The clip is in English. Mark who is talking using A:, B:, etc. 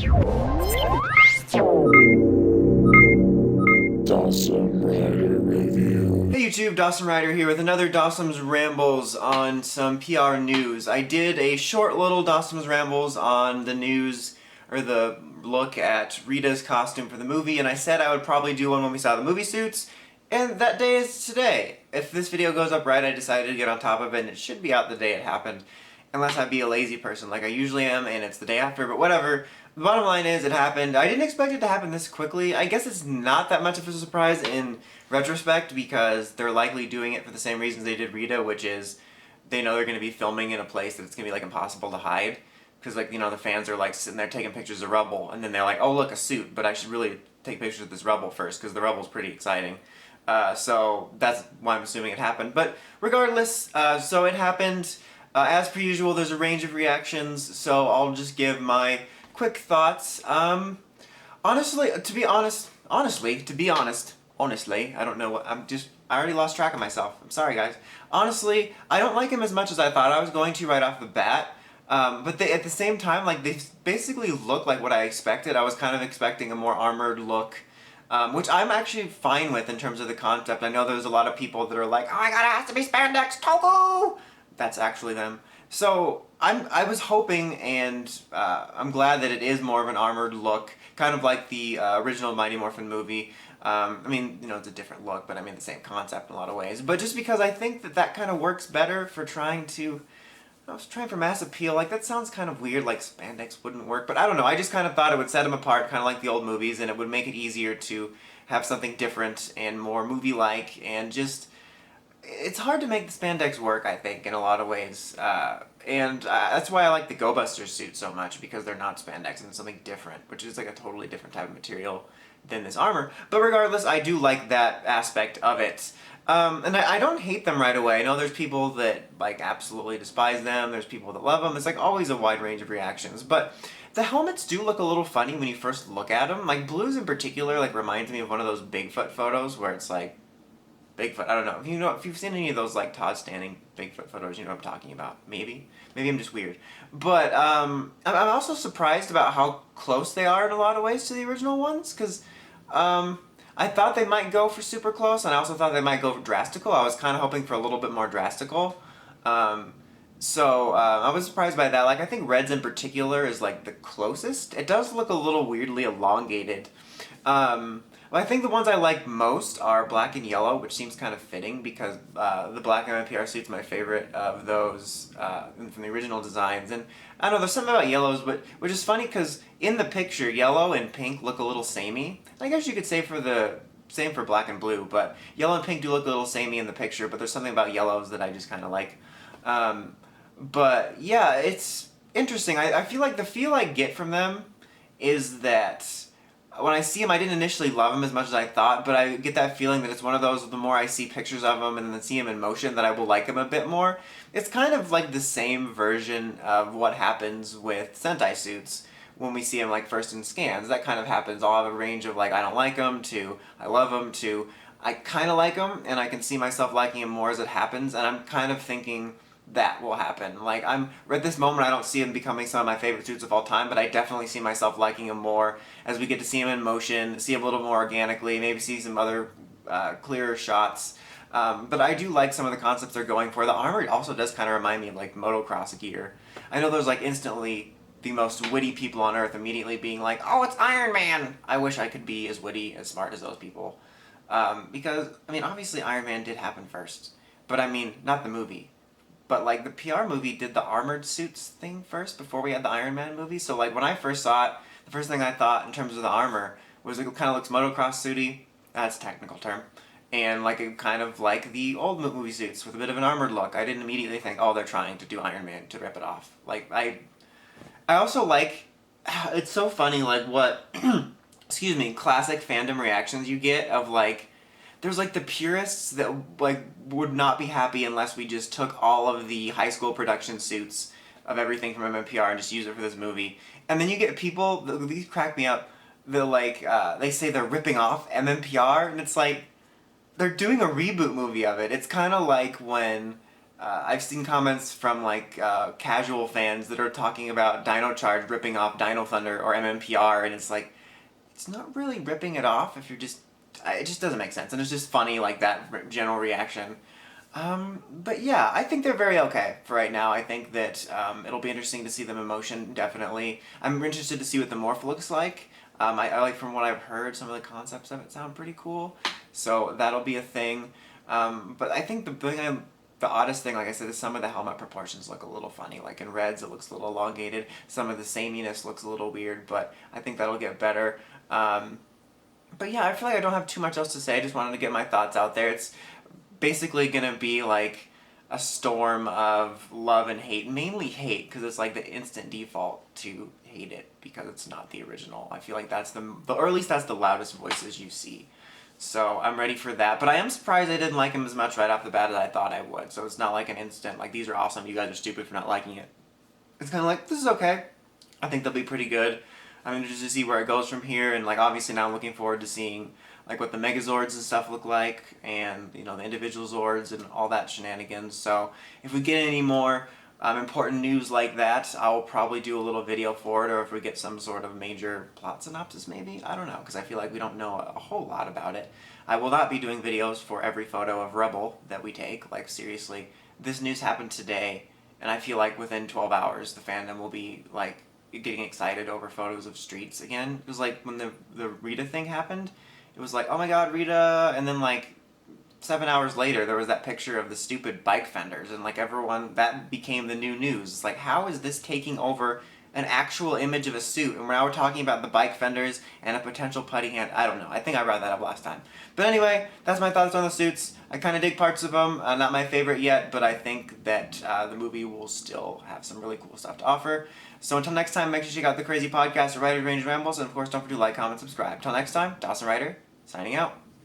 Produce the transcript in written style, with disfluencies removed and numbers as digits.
A: Dosm Rider Review. Hey YouTube, Dosm Rider here with another Dosms Rambles on some PR news. I did a short little Dosms Rambles on the news, or the look at Rita's costume for the movie, and I said I would probably do one when we saw the movie suits, and that day is today. If this video goes up right, I decided to get on top of it, and it should be out the day it happened. Unless I be a lazy person like I usually am, and it's the day after, but whatever. The bottom line is, it happened. I didn't expect it to happen this quickly. I guess it's not that much of a surprise in retrospect, because they're likely doing it for the same reasons they did Rita, which is they know they're going to be filming in a place that it's going to be, like, impossible to hide. Because, like, you know, the fans are, like, sitting there taking pictures of rubble, and then they're like, oh, look, a suit, but I should really take pictures of this rubble first, because the rubble's pretty exciting. So that's why I'm assuming it happened. But regardless, so it happened. As per usual, there's a range of reactions, so I'll just give my quick thoughts. Honestly, to be honest, I don't know what, I already lost track of myself. I'm sorry, guys. Honestly, I don't like him as much as I thought I was going to right off the bat. But they, at the same time, like, they basically look like what I expected. I was kind of expecting a more armored look, which I'm actually fine with in terms of the concept. I know there's a lot of people that are like, oh my god, it has to be spandex, tofu! That's actually them. So I was hoping, and I'm glad that it is more of an armored look, kind of like the original Mighty Morphin movie. I mean, you know, it's a different look, but I mean the same concept in a lot of ways. But just because I think that that kind of works better for trying to, I was trying for mass appeal. Like, that sounds kind of weird, like spandex wouldn't work, but I don't know. I just kind of thought it would set them apart, kind of like the old movies, and it would make it easier to have something different and more movie-like, and just, it's hard to make the spandex work, I think, in a lot of ways. And that's why I like the Go Busters suit so much, because they're not spandex and it's something different, which is like a totally different type of material than this armor. But regardless, I do like that aspect of it. And I don't hate them right away. I know there's people that, like, absolutely despise them. There's people that love them. It's, like, always a wide range of reactions. But the helmets do look a little funny when you first look at them. Like, Blue's in particular, like, reminds me of one of those Bigfoot photos where it's, like, Bigfoot, I don't know. If you've seen any of those, like, Todd Standing Bigfoot photos, you know what I'm talking about. Maybe. Maybe I'm just weird. But, I'm also surprised about how close they are in a lot of ways to the original ones, because, I thought they might go for super close, and I also thought they might go drastical. I was kind of hoping for a little bit more drastical. So I was surprised by that. Like, I think Red's in particular is, like, the closest. It does look a little weirdly elongated. Well, I think the ones I like most are black and yellow, which seems kind of fitting because the black MMPR suit's my favorite of those from the original designs. And I don't know, there's something about yellows, but which is funny because in the picture, yellow and pink look a little samey. I guess you could say for the same for black and blue, but yellow and pink do look a little samey in the picture, but there's something about yellows that I just kind of like. But yeah, it's interesting. I feel like the feel I get from them is that when I see them, I didn't initially love them as much as I thought, but I get that feeling that it's one of those, the more I see pictures of them and then see them in motion, that I will like them a bit more. It's kind of like the same version of what happens with Sentai suits when we see them, like, first in scans. That kind of happens. I'll have a range of, like, I don't like them, to I love them, to I kind of like them, and I can see myself liking them more as it happens, and I'm kind of thinking that will happen. Like, at this moment, I don't see them becoming some of my favorite suits of all time, but I definitely see myself liking them more as we get to see them in motion, see them a little more organically, maybe see some other clearer shots. But I do like some of the concepts they're going for. The armor also does kind of remind me of, like, motocross gear. I know there's, like, instantly the most witty people on Earth immediately being like, oh, it's Iron Man! I wish I could be as witty, as smart as those people. Because, I mean, obviously Iron Man did happen first. But, I mean, not the movie. But, like, the PR movie did the armored suits thing first before we had the Iron Man movie. So, like, when I first saw it, the first thing I thought in terms of the armor was it kind of looks motocross suity. That's a technical term. And, like, it kind of like the old movie suits with a bit of an armored look. I didn't immediately think, oh, they're trying to do Iron Man to rip it off. Like, I also like, it's so funny, like, what, excuse me, classic fandom reactions you get of, like, there's, like, the purists that, like, would not be happy unless we just took all of the high school production suits of everything from MMPR and just use it for this movie. And then you get people, these crack me up, they're like, they say they're ripping off MMPR, and it's like, they're doing a reboot movie of it. It's kind of like when I've seen comments from like casual fans that are talking about Dino Charge ripping off Dino Thunder or MMPR, and it's like, it's not really ripping it off if you're just, it just doesn't make sense, and it's just funny like that general reaction. But yeah, I think they're very okay for right now. I think that it'll be interesting to see them in motion, definitely. I'm interested to see what the morph looks like. I like, from what I've heard, some of the concepts of it sound pretty cool, so that'll be a thing. But I think the oddest thing, like I said, is some of the helmet proportions look a little funny. Like in Reds, it looks a little elongated. Some of the sameness looks a little weird, but I think that'll get better. But yeah, I feel like I don't have too much else to say. I just wanted to get my thoughts out there. It's basically gonna be like a storm of love and hate, mainly hate, because it's like the instant default to hate it because it's not the original. I feel like that's or at least that's the loudest voices you see. So I'm ready for that, but I am surprised I didn't like him as much right off the bat as I thought I would. So it's not like an instant, like, these are awesome, you guys are stupid for not liking it. It's kind of like, this is okay. I think they'll be pretty good. I'm interested to see where it goes from here, and like obviously now I'm looking forward to seeing like what the Megazords and stuff look like, and you know, the individual Zords and all that shenanigans. So if we get any more important news like that, I'll probably do a little video for it, or if we get some sort of major plot synopsis maybe, I don't know, because I feel like we don't know a whole lot about it. I will not be doing videos for every photo of Rebel that we take, like seriously, this news happened today, and I feel like within 12 hours the fandom will be like getting excited over photos of streets again. It was like when the Rita thing happened, it was like, oh my god, Rita, and then like 7 hours later there was that picture of the stupid bike fenders, and like everyone, that became the new news. It's like, how is this taking over an actual image of a suit, and now we're talking about the bike fenders and a potential putty hand? I don't know, I think I brought that up last time. But anyway, that's my thoughts on the suits. I kind of dig parts of them, not my favorite yet, but I think that the movie will still have some really cool stuff to offer. So until next time, make sure you check out the Crazy Podcast or Writer Range Rambles, and of course don't forget to like, comment, subscribe. Until next time, Dawson Ryder, signing out.